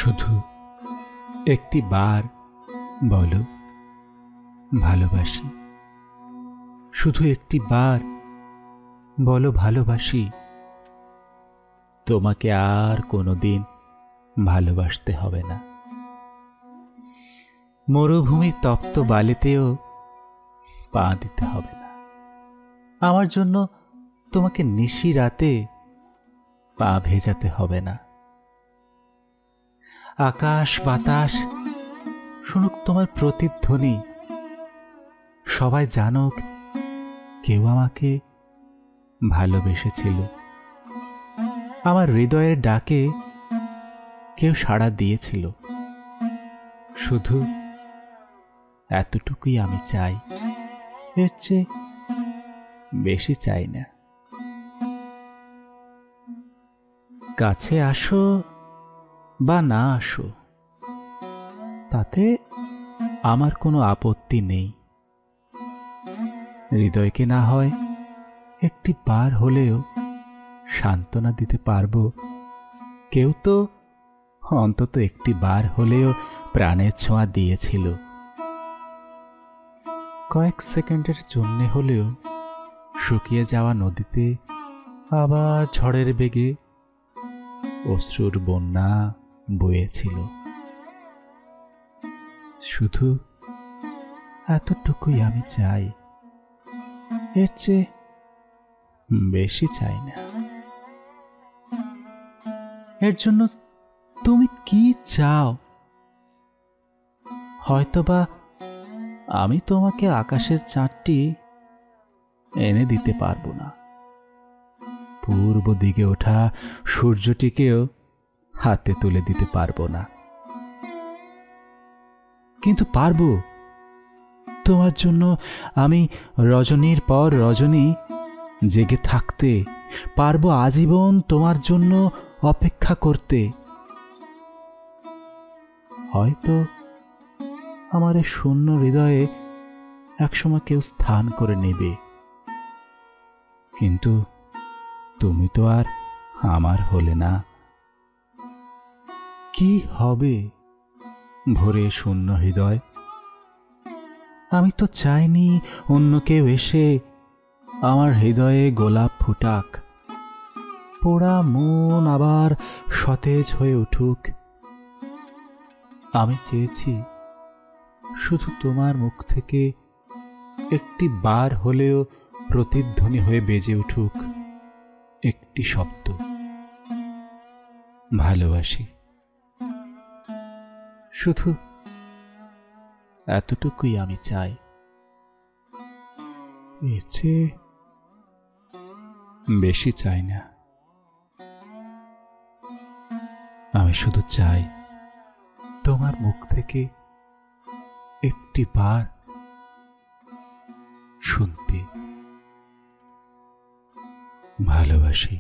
শুধু একটি বার বলো ভালোবাসি। শুধু একটি বার বলো ভালোবাসি। তোমাকে আর কোনোদিন ভালোবাসতে হবে না। মরুভূমির তপ্ত বালিতেও পা দিতে হবে না। আমার জন্য তোমাকে নিশি রাতে পা ভেজাতে হবে না। আকাশ বাতাস শুনুক তোমার প্রতিধ্বনি। সবাই জানুক কেউ আমাকে ভালোবেসেছিল। আমার হৃদয়ের ডাকে কেউ সাড়া দিয়েছিল। শুধু এতটুকুই আমি চাই, এর চেয়ে বেশি চাই না। কাছে আসো বা না আসো, তাতে আমার কোনো আপত্তি নেই। হৃদয়কে না হয় একটি বার হলেও সান্ত্বনা দিতে পারবো। কেউ তো অন্তত একটি বার হলেও প্রাণের ছোঁয়া দিয়েছিল। কয়েক সেকেন্ডের জন্যে হলেও শুকিয়ে যাওয়া নদীতে আবার ঝড়ের বেগে অশ্রুর বন্যা বয়েছিল। শুধু এতটুকুই আমি চাই, এর চেয়ে বেশি চাই না। এর জন্য তুমি কি চাও? হয়তোবা আমি তোমাকে আকাশের চাঁদটি এনে দিতে পারবো না, পূর্ব দিকে ওঠা সূর্যটিকেও হাতে তুলে দিতে পারবো না, কিন্তু পারবো তোমার জন্য আমি রজনীর পর রজনী জেগে থাকতে। পারবো আজীবন তোমার জন্য অপেক্ষা করতে। হয়তো আমার এই শূন্য হৃদয়ে একসময় কেউ স্থান করে নেবে, কিন্তু তুমি তো আর আমার হলে না। কি হবে ভরে শূন্য হৃদয়? আমি তো চাইনি অন্য কেউ এসে আমার হৃদয়ে গোলাপ ফুটাক, পোড়া মন আবার সতেজ হয়ে উঠুক। আমি চেয়েছি শুধু তোমার মুখ থেকে একটি বার হলেও প্রতিধ্বনি হয়ে বেজে উঠুক একটি শব্দ, ভালোবাসি। শুধু এতটুকুই আমি চাই, এর চেয়ে বেশি চাই না। আমি শুধু চাই তোমার মুখ থেকে একটি বার শুনতে, ভালোবাসি।